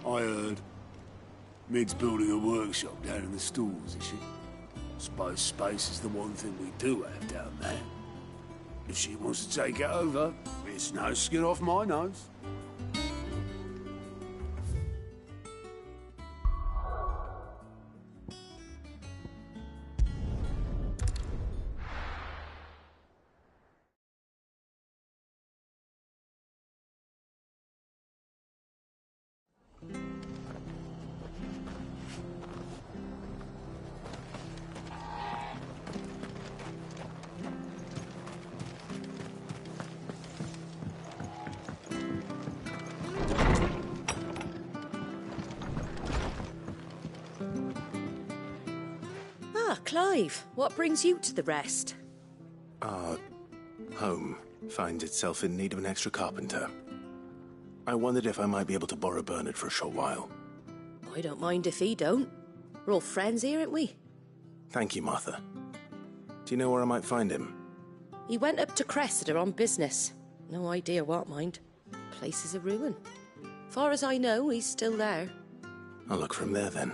I heard. Mid's building a workshop down in the stalls, is she? Suppose space is the one thing we do have down there. If she wants to take it over, it's no skin off my nose. Clive, what brings you to the rest? Our home finds itself in need of an extra carpenter. I wondered if I might be able to borrow Bernard for a short while. I don't mind if he don't. We're all friends here, aren't we? Thank you, Martha. Do you know where I might find him? He went up to Cressida on business. No idea what, mind. Place is a ruin. Far as I know, he's still there. I'll look for him there then.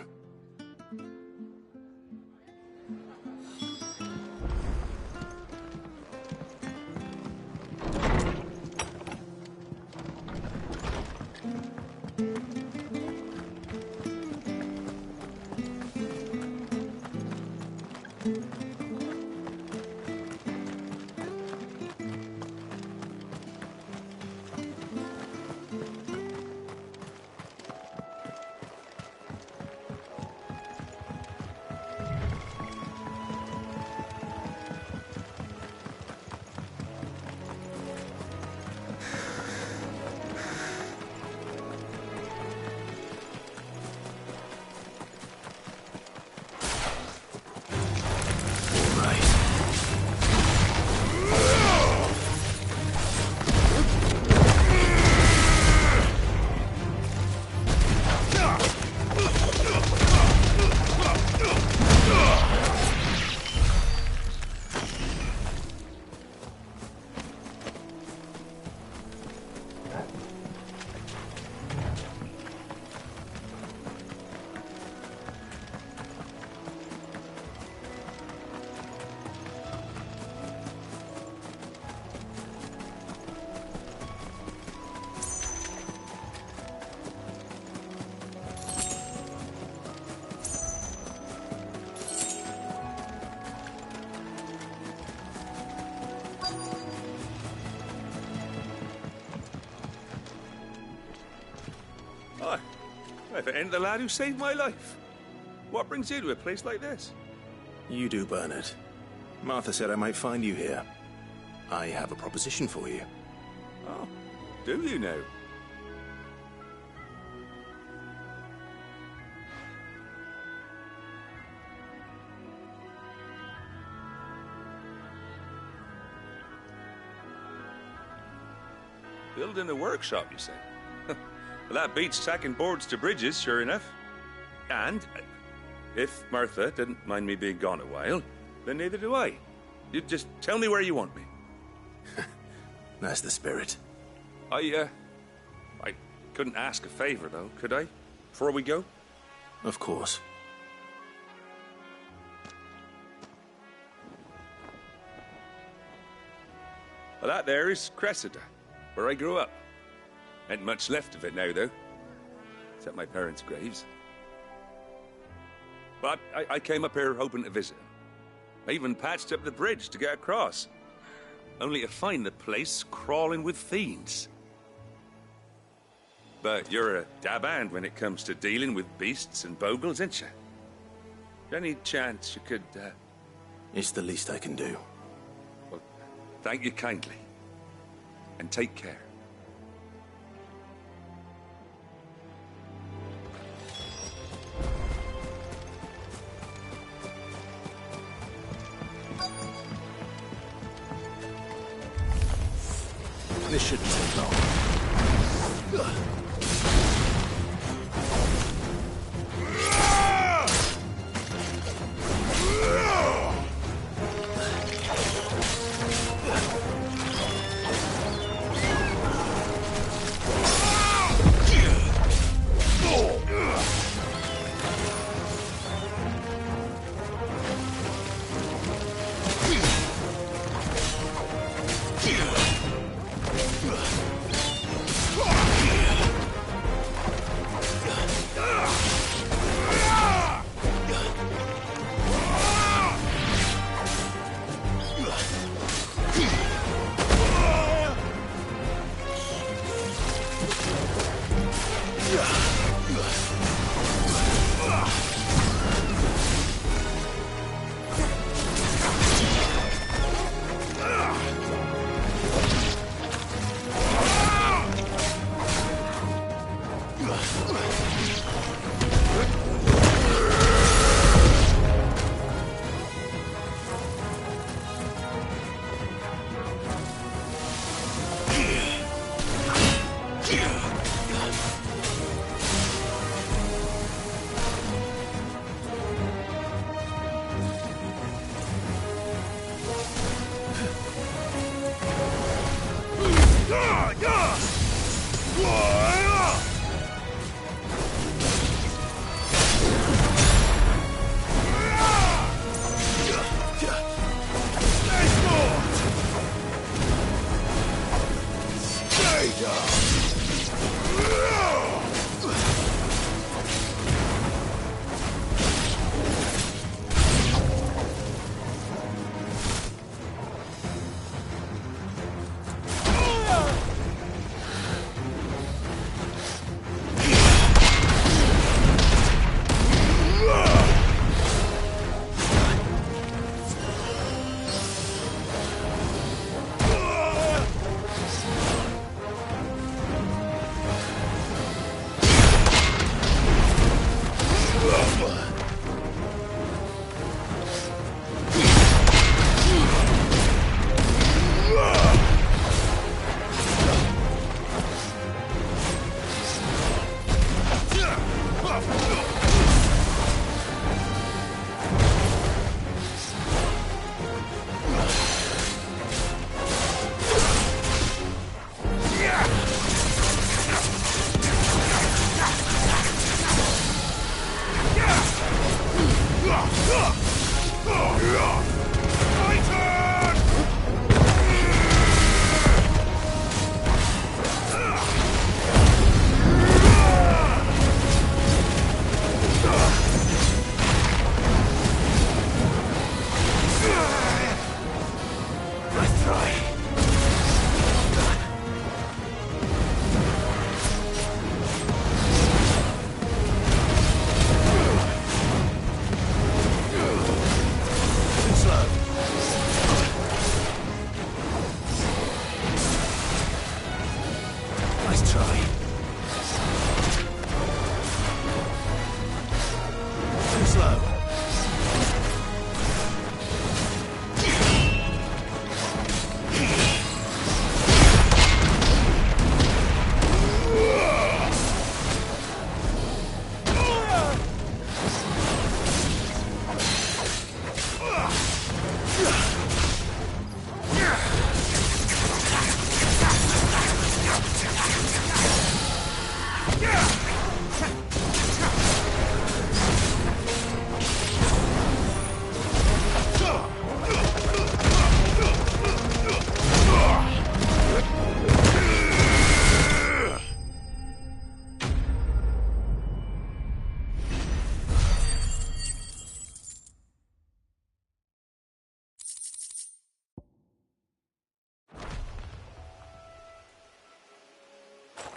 If it ain't the lad who saved my life. What brings you to a place like this? You do, Bernard. Martha said I might find you here. I have a proposition for you. Oh, do you now? Building a workshop, you say? Well, that beats tacking boards to bridges, sure enough. And if Martha didn't mind me being gone a while, then neither do I. You just tell me where you want me. That's the spirit. I couldn't ask a favor, though, could I? Before we go? Of course. Well, that there is Cressida, where I grew up. Ain't much left of it now, though. Except my parents' graves. But I came up here hoping to visit them. I even patched up the bridge to get across. Only to find the place crawling with fiends. But you're a dab hand when it comes to dealing with beasts and bogles, ain't you? Any chance you could, It's the least I can do. Well, thank you kindly. And take care. This shouldn't take long.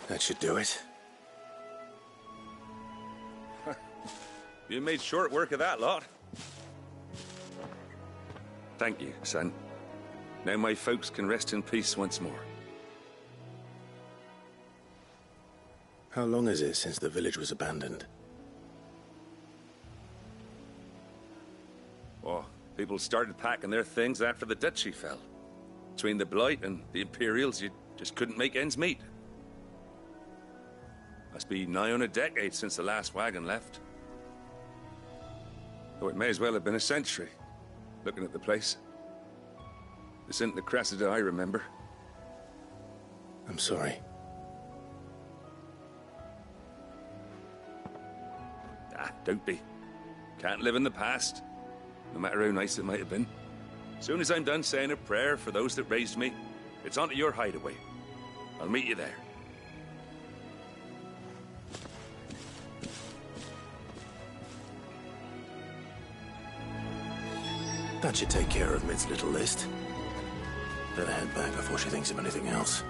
That should do it. You made short work of that lot. Thank you, son. Now my folks can rest in peace once more. How long is it since the village was abandoned? Oh, people started packing their things after the duchy fell. Between the Blight and the Imperials, you just couldn't make ends meet. Must be nigh on a decade since the last wagon left. Though it may as well have been a century, looking at the place. This isn't the Cressida I remember. I'm sorry. Ah, don't be. Can't live in the past, no matter how nice it might have been. Soon as I'm done saying a prayer for those that raised me, it's on to your hideaway. I'll meet you there. That should take care of Mid's little list. Better head back before she thinks of anything else.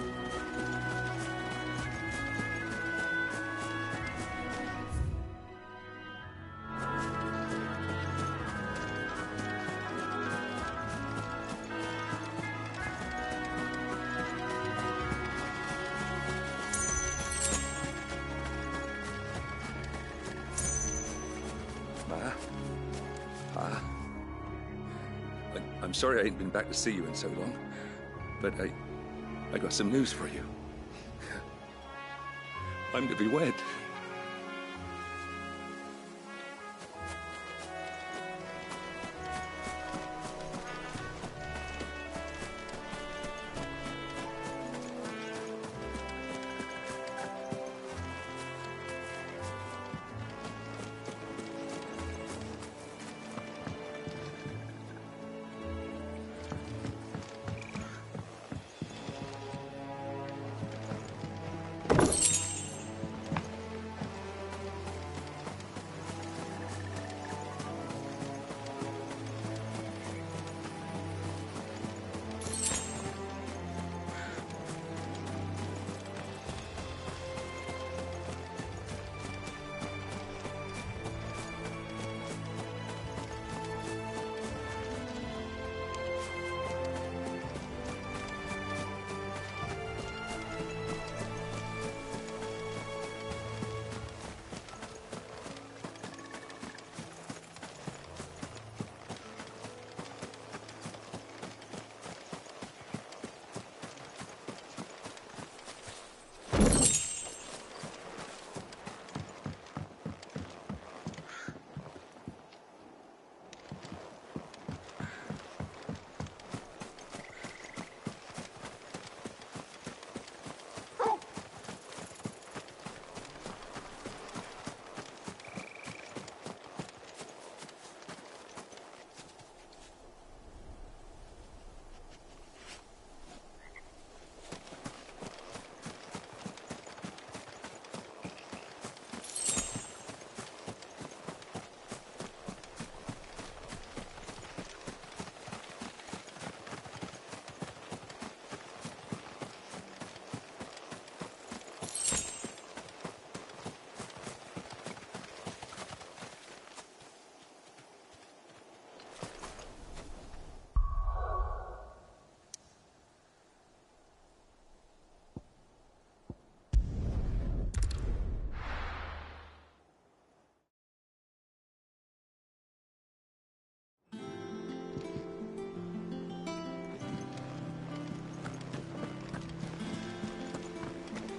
I'm sorry I ain't been back to see you in so long, but I got some news for you. I'm to be wed.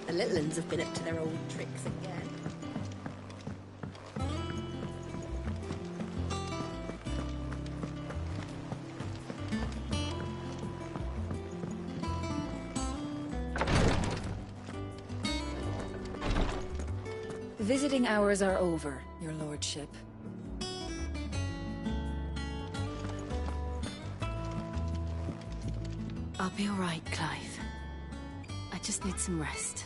The little uns have been up to their old tricks again. Visiting hours are over, your lordship. I'll be all right, Clive. I just need some rest.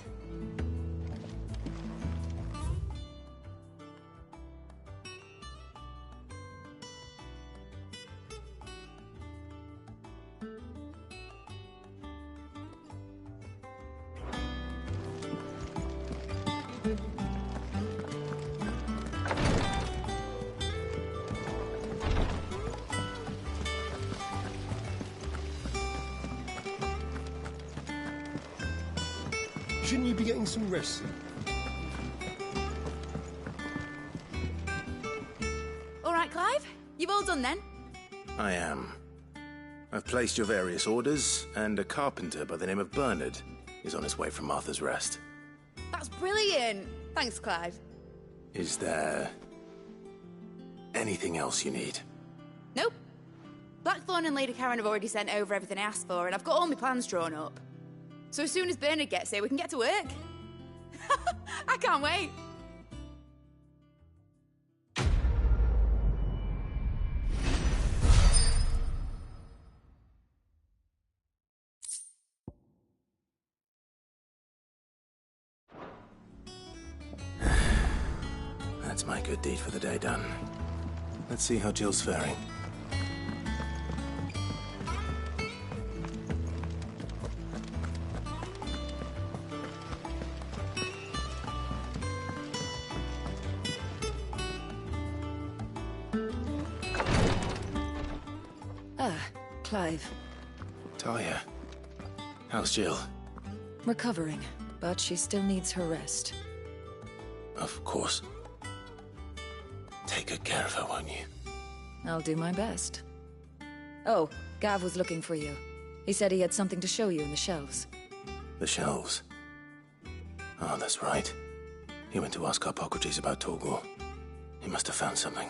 Shouldn't you be getting some rest soon? All right, Clive. You've all done then? I am. I've placed your various orders, and a carpenter by the name of Bernard is on his way from Arthur's Rest. That's brilliant. Thanks, Clive. Is there anything else you need? Nope. Blackthorn and Lady Karen have already sent over everything I asked for, and I've got all my plans drawn up. So as soon as Bernard gets here, we can get to work. I can't wait. That's my good deed for the day done. Let's see how Jill's faring. Clive. Talia, how's Jill? Recovering, but she still needs her rest. Of course. Take good care of her, won't you? I'll do my best. Oh, Gav was looking for you. He said he had something to show you in the shelves. The shelves. Oh, that's right. He went to ask Hippocrates about Torgal. He must have found something.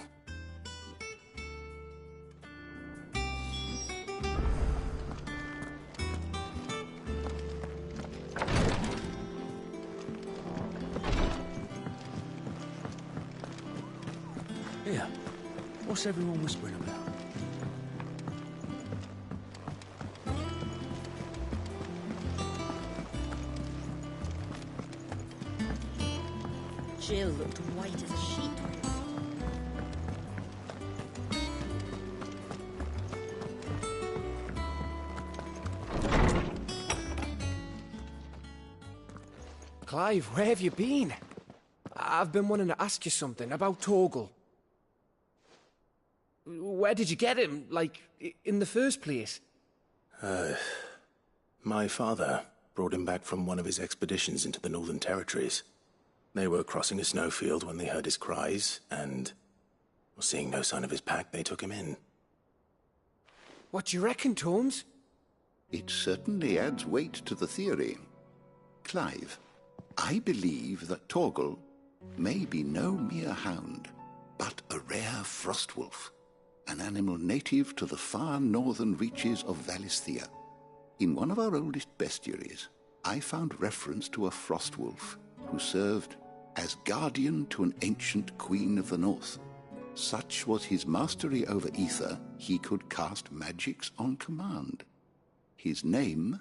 Here, what's everyone whispering about? Jill looked white as a sheet. Clive, where have you been? I've been wanting to ask you something about Torgal. Where did you get him, like, in the first place? My father brought him back from one of his expeditions into the Northern Territories. They were crossing a snowfield when they heard his cries, and, seeing no sign of his pack, they took him in. What do you reckon, Tomes? It certainly adds weight to the theory. Clive, I believe that Torgal may be no mere hound, but a rare frostwolf, an animal native to the far northern reaches of Valisthea. In one of our oldest bestiaries, I found reference to a frostwolf who served as guardian to an ancient queen of the north. Such was his mastery over ether, he could cast magics on command. His name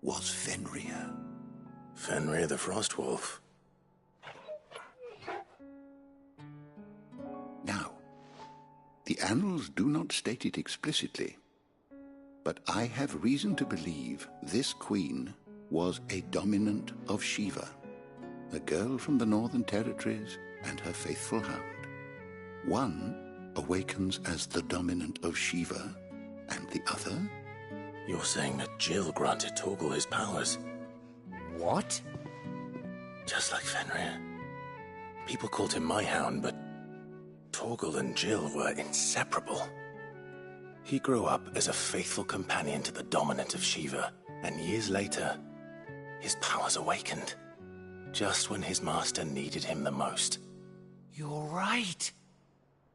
was Fenrir. Fenrir the Frostwolf. Now, the annals do not state it explicitly, but I have reason to believe this queen was a dominant of Shiva, a girl from the Northern Territories and her faithful hound. One awakens as the dominant of Shiva, and the other? You're saying that Jill granted Torgal his powers? What? Just like Fenrir. People called him my hound, but Torgal and Jill were inseparable. He grew up as a faithful companion to the dominant of Shiva, and years later, his powers awakened, just when his master needed him the most. You're right.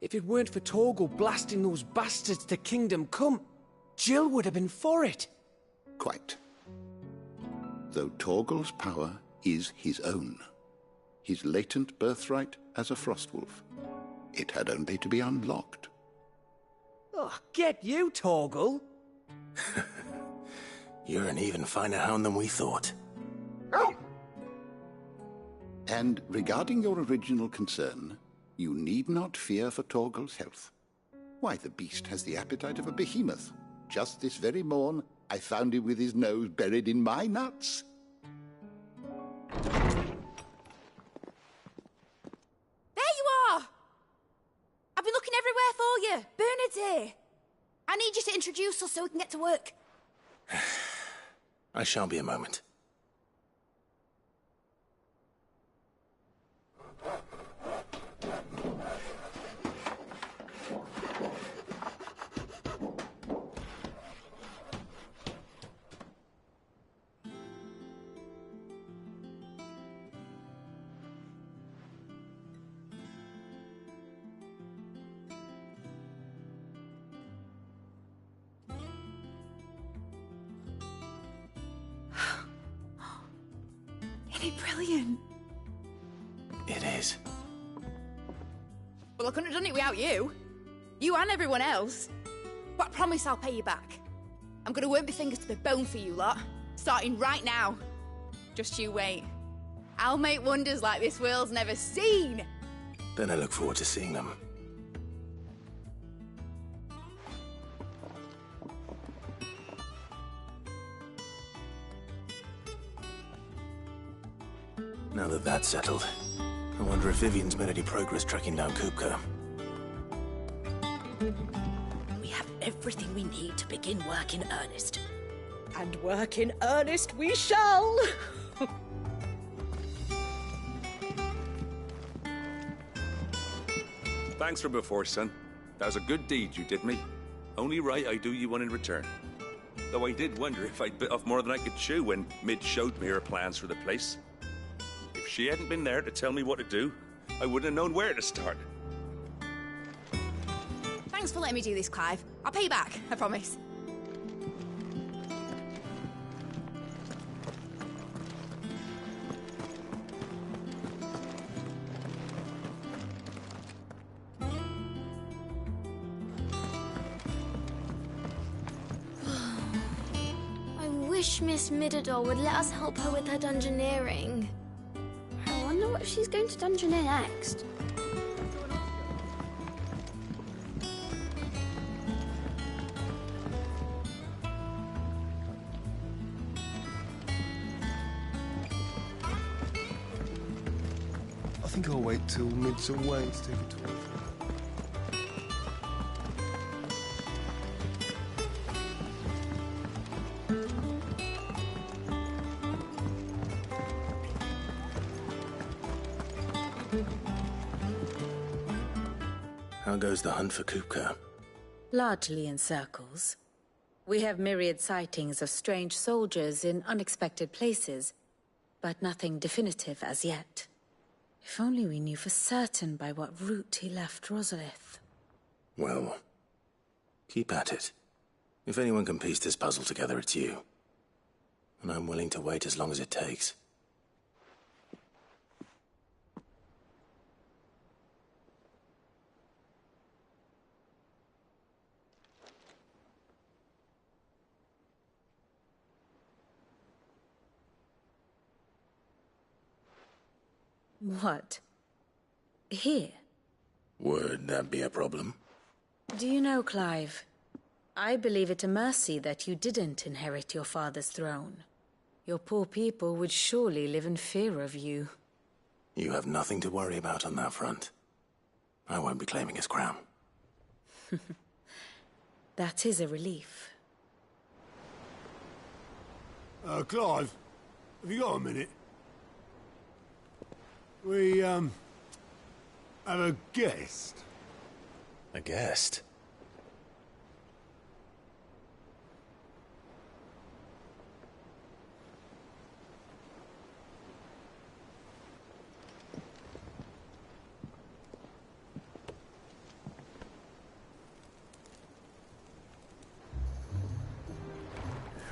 If it weren't for Torgal blasting those bastards to Kingdom Come, Jill would have been for it. Quite. Though Torgal's power is his own, his latent birthright as a Frostwolf, it had only to be unlocked. Oh, get you, Torgal! You're an even finer hound than we thought. And regarding your original concern, you need not fear for Torgal's health. Why, the beast has the appetite of a behemoth. Just this very morn, I found him with his nose buried in my nuts. There you are! I've been looking everywhere for you. Bernard's here. I need you to introduce us so we can get to work. I shall be a moment. Isn't it brilliant? It is. Well, I couldn't have done it without you. You and everyone else. But I promise I'll pay you back. I'm gonna work my fingers to the bone for you lot, starting right now. Just you wait. I'll make wonders like this world's never seen. Then I look forward to seeing them. Now that that's settled, I wonder if Vivian's made any progress tracking down Kupka. We have everything we need to begin work in earnest. And work in earnest we shall! Thanks for before, son. That was a good deed you did me. only right I do you one in return. Though I did wonder if I'd bit off more than I could chew when Mid showed me her plans for the place. If she hadn't been there to tell me what to do, I wouldn't have known where to start. Thanks for letting me do this, Clive. I'll pay you back, I promise. I wish Miss Midador would let us help her with her dungeoneering. I wonder what she's going to dungeoneer next. I think I'll wait till Mid's away to take a tour. How goes the hunt for Kupka? Largely in circles. We have myriad sightings of strange soldiers in unexpected places, but nothing definitive as yet. If only we knew for certain by what route he left Rosalith. Well, keep at it. If anyone can piece this puzzle together, it's you. And I'm willing to wait as long as it takes. What? Here? Would that be a problem? Do you know, Clive, I believe it a mercy that you didn't inherit your father's throne. Your poor people would surely live in fear of you. You have nothing to worry about on that front. I won't be claiming his crown. That is a relief. Clive, have you got a minute? We, have a guest. A guest?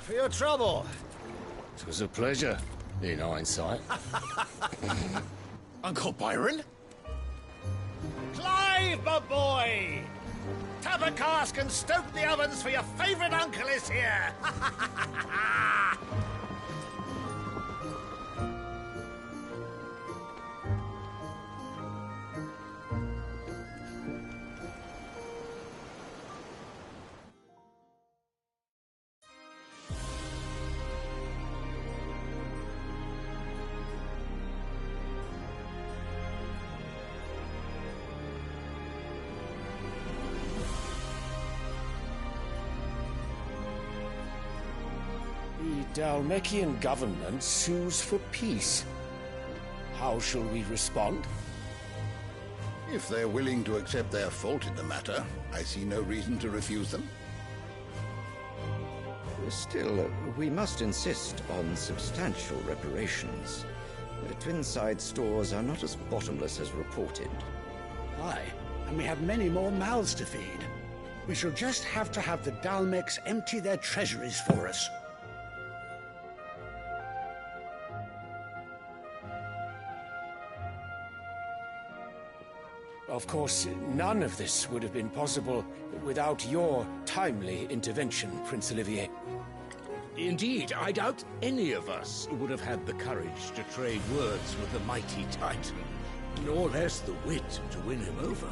For your trouble. It was a pleasure, in hindsight. Uncle Byron? Clive, my boy! Tap a cask and stoke the ovens for your favourite uncle is here! The Dalmekian government sues for peace. How shall we respond? If they're willing to accept their fault in the matter, I see no reason to refuse them. Still, we must insist on substantial reparations. Twinside stores are not as bottomless as reported. Aye, and we have many more mouths to feed. We shall just have to have the Dalmecs empty their treasuries for us. Of course, none of this would have been possible without your timely intervention, Prince Olivier. Indeed, I doubt any of us would have had the courage to trade words with the mighty Titan, nor less the wit to win him over.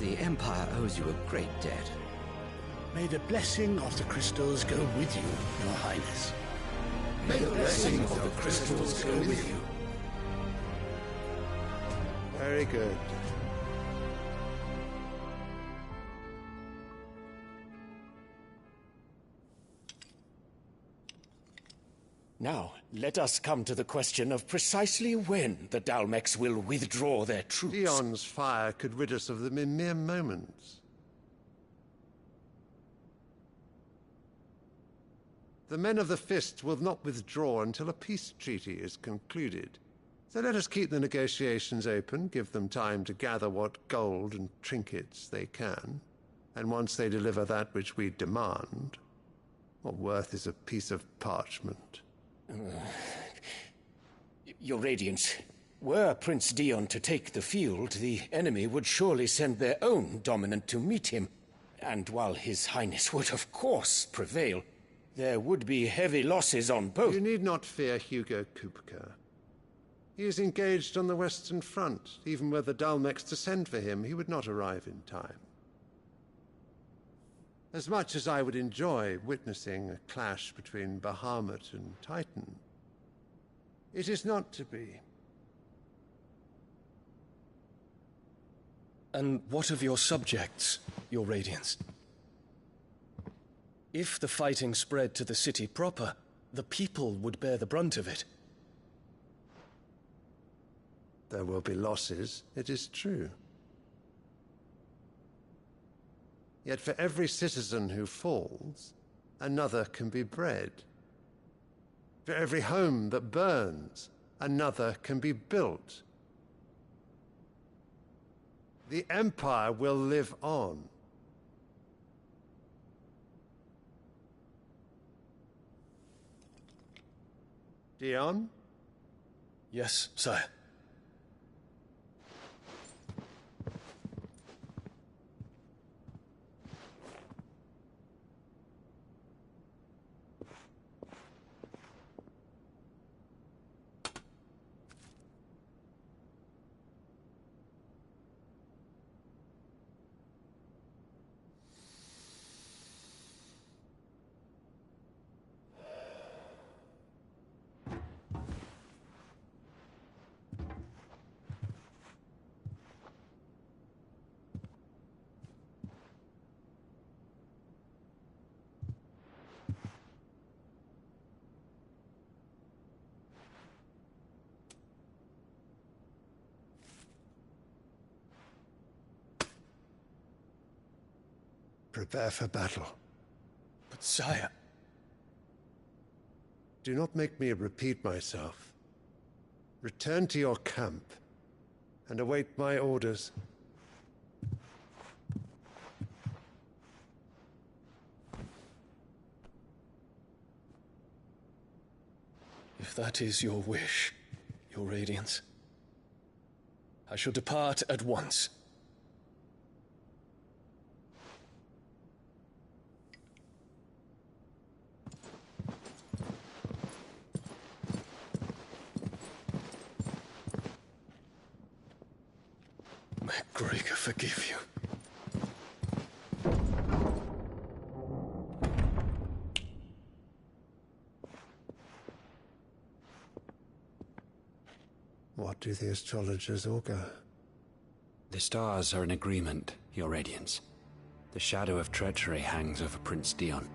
The Empire owes you a great debt. May the blessing of the crystals go with you, Your Highness. May the blessing of the crystals go with you. Very good. Now, let us come to the question of precisely when the Dalmecs will withdraw their troops. Leon's fire could rid us of them in mere moments. The men of the Fist will not withdraw until a peace treaty is concluded. So let us keep the negotiations open, give them time to gather what gold and trinkets they can. And once they deliver that which we demand, what worth is a piece of parchment? Your Radiance, were Prince Dion to take the field, the enemy would surely send their own dominant to meet him. And while His Highness would of course prevail, there would be heavy losses on both. You need not fear Hugo Kupka. He is engaged on the Western Front. Even were the Dalmex to send for him, he would not arrive in time. As much as I would enjoy witnessing a clash between Bahamut and Titan, it is not to be. And what of your subjects, Your Radiance? If the fighting spread to the city proper, the people would bear the brunt of it. There will be losses, it is true. Yet for every citizen who falls, another can be bred. For every home that burns, another can be built. The Empire will live on. Dion? Yes, sire. Prepare for battle. But sire... Do not make me repeat myself. Return to your camp and await my orders. If that is your wish, Your Radiance, I shall depart at once. May Gregor forgive you. What do the astrologers augur? The stars are in agreement, Your Radiance. The shadow of treachery hangs over Prince Dion.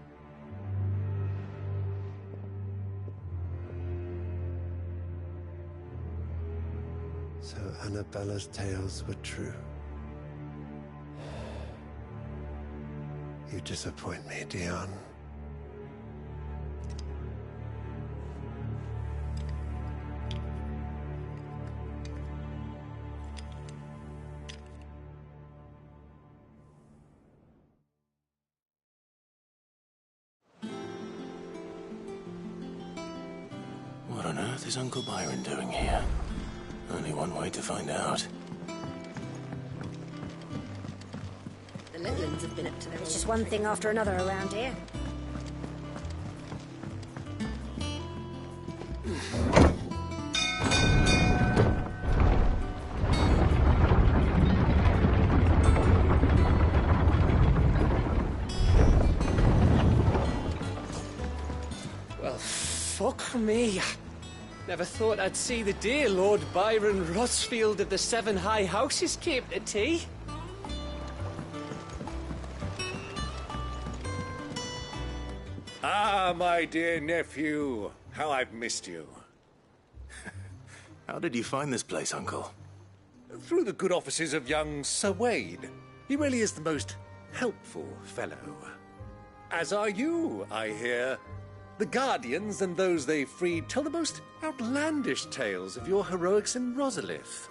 So Annabella's tales were true. You disappoint me, Dion. What on earth is Uncle Byron doing here? Only one way to find out. The Litlands have been up to their... It's just one thing after another around here. Well, fuck me. Never thought I'd see the dear Lord Byron Rossfield of the Seven High Houses came to tea. Ah, my dear nephew. How I've missed you. How did you find this place, Uncle? Through the good offices of young Sir Wade. He really is the most helpful fellow. As are you, I hear. The Guardians and those they freed tell the most outlandish tales of your heroics in Rosalith.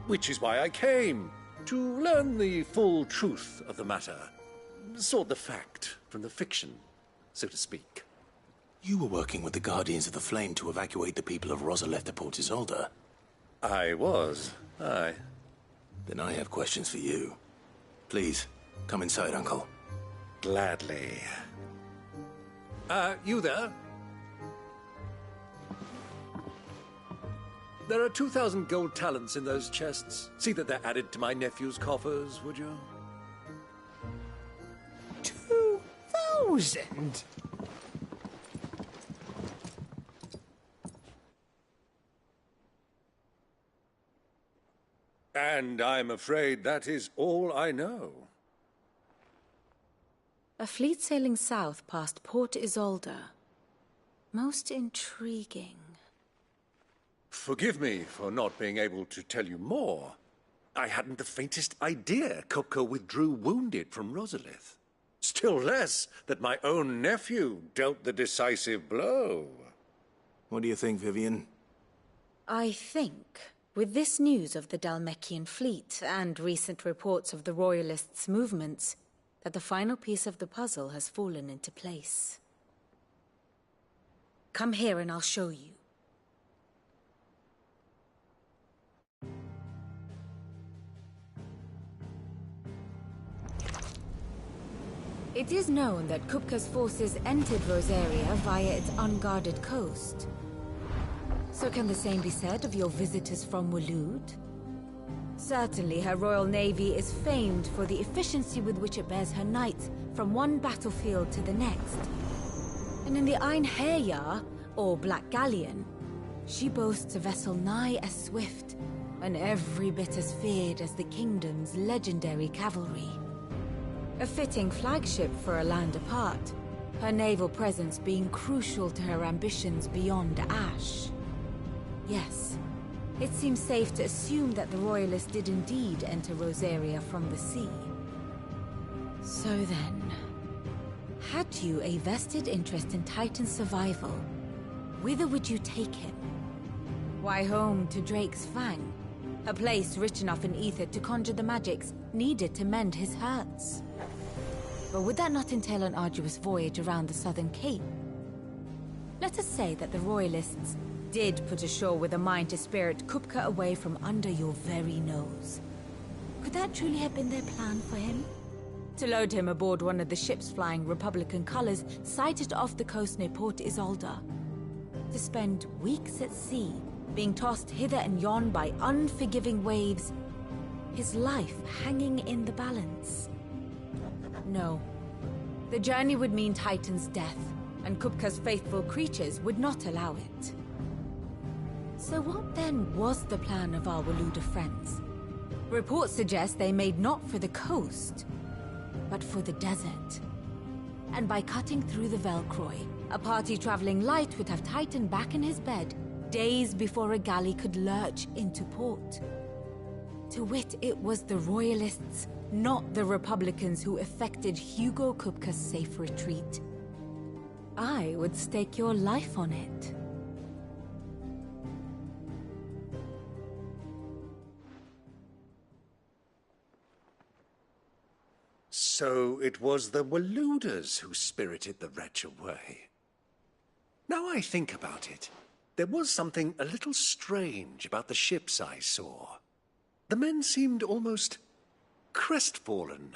Which is why I came, to learn the full truth of the matter. Sort the fact from the fiction, so to speak. You were working with the Guardians of the Flame to evacuate the people of Rosalith to Port Isolde. I was, aye. Then I have questions for you. Please, come inside, Uncle. Gladly. You there? There are 2,000 gold talents in those chests. See that they're added to my nephew's coffers, would you? 2,000? And I'm afraid that is all I know. A fleet sailing south past Port Isolde. Most intriguing. Forgive me for not being able to tell you more. I hadn't the faintest idea Kupka withdrew wounded from Rosalith. Still less that my own nephew dealt the decisive blow. What do you think, Vivian? I think, with this news of the Dhalmekian fleet and recent reports of the Royalists' movements, that the final piece of the puzzle has fallen into place. Come here and I'll show you. It is known that Kupka's forces entered Rosaria via its unguarded coast. So can the same be said of your visitors from Waloed? Certainly, her Royal Navy is famed for the efficiency with which it bears her knights from one battlefield to the next. And in the Einherjar, or Black Galleon, she boasts a vessel nigh as swift and every bit as feared as the kingdom's legendary cavalry. A fitting flagship for a land apart, her naval presence being crucial to her ambitions beyond Ash. Yes. It seems safe to assume that the Royalists did indeed enter Rosaria from the sea. So then, had you a vested interest in Titan's survival, whither would you take him? Why, home to Drake's Fang, a place rich enough in ether to conjure the magics needed to mend his hurts. But would that not entail an arduous voyage around the southern cape? Let us say that the Royalists did put ashore with a mind to spirit Kupka away from under your very nose. Could that truly have been their plan for him? To load him aboard one of the ships flying Republican colors sighted off the coast near Port Isolde. To spend weeks at sea, being tossed hither and yon by unforgiving waves, his life hanging in the balance. No. The journey would mean Titan's death, and Kupka's faithful creatures would not allow it. So what then was the plan of our Waluda friends? Reports suggest they made not for the coast, but for the desert. And by cutting through the Velcroy, a party traveling light would have Titan back in his bed days before a galley could lurch into port. To wit, it was the Royalists, not the Republicans, who effected Hugo Kupka's safe retreat. I would stake your life on it. So it was the Waluders who spirited the wretch away. Now I think about it, there was something a little strange about the ships I saw. The men seemed almost crestfallen,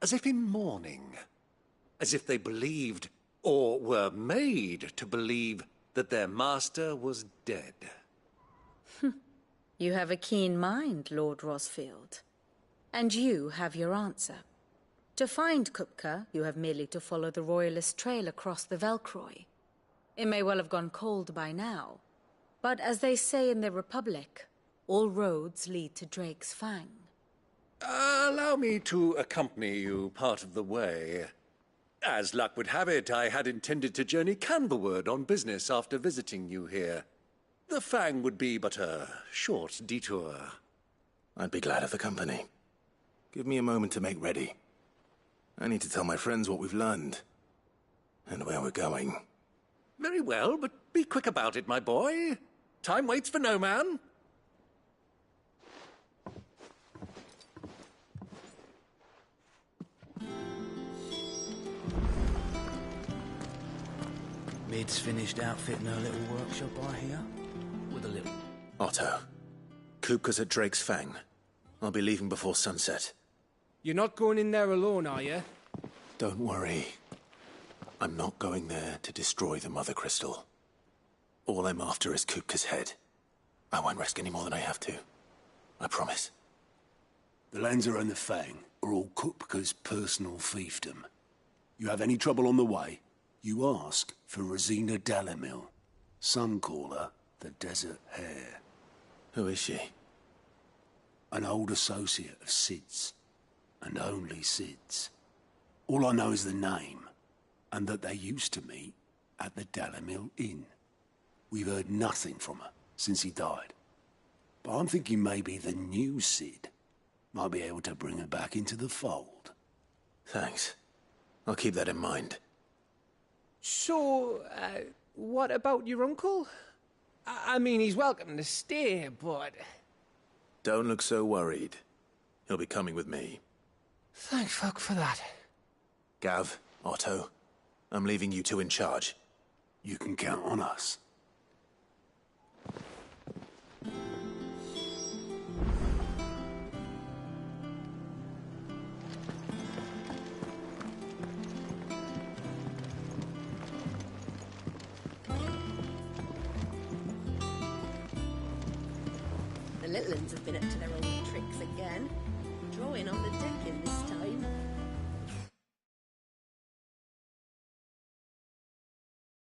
as if in mourning, as if they believed, or were made to believe, that their master was dead. You have a keen mind, Lord Rosfield. And you have your answer. To find Kupka, you have merely to follow the Royalist trail across the Velcroy. It may well have gone cold by now, but as they say in the Republic, all roads lead to Drake's Fang. Allow me to accompany you part of the way. As luck would have it, I had intended to journey Canberward on business after visiting you here. The Fang would be but a short detour. I'd be glad of the company. Give me a moment to make ready. I need to tell my friends what we've learned, and where we're going. Very well, but be quick about it, my boy. Time waits for no man. Mid's finished outfitting her little workshop, I hear. With a little... Otto, Kupka's at Drake's Fang. I'll be leaving before sunset. You're not going in there alone, are you? Don't worry. I'm not going there to destroy the Mother Crystal. All I'm after is Kupka's head. I won't risk any more than I have to. I promise. The Lancer and the Fang are all Kupka's personal fiefdom. You have any trouble on the way, you ask for Rosina Dalamil. Some call her the Desert Hare. Who is she? An old associate of Sid's. And only Sid's. All I know is the name, and that they used to meet at the Dalamil Inn. We've heard nothing from her since he died. But I'm thinking maybe the new Sid might be able to bring her back into the fold. Thanks. I'll keep that in mind. So, what about your uncle? I mean, he's welcome to stay, but... Don't look so worried. He'll be coming with me. Thank fuck for that. Gav, Otto, I'm leaving you two in charge. You can count on us. The little uns have been up to their old tricks again. Drawing on the decking this time.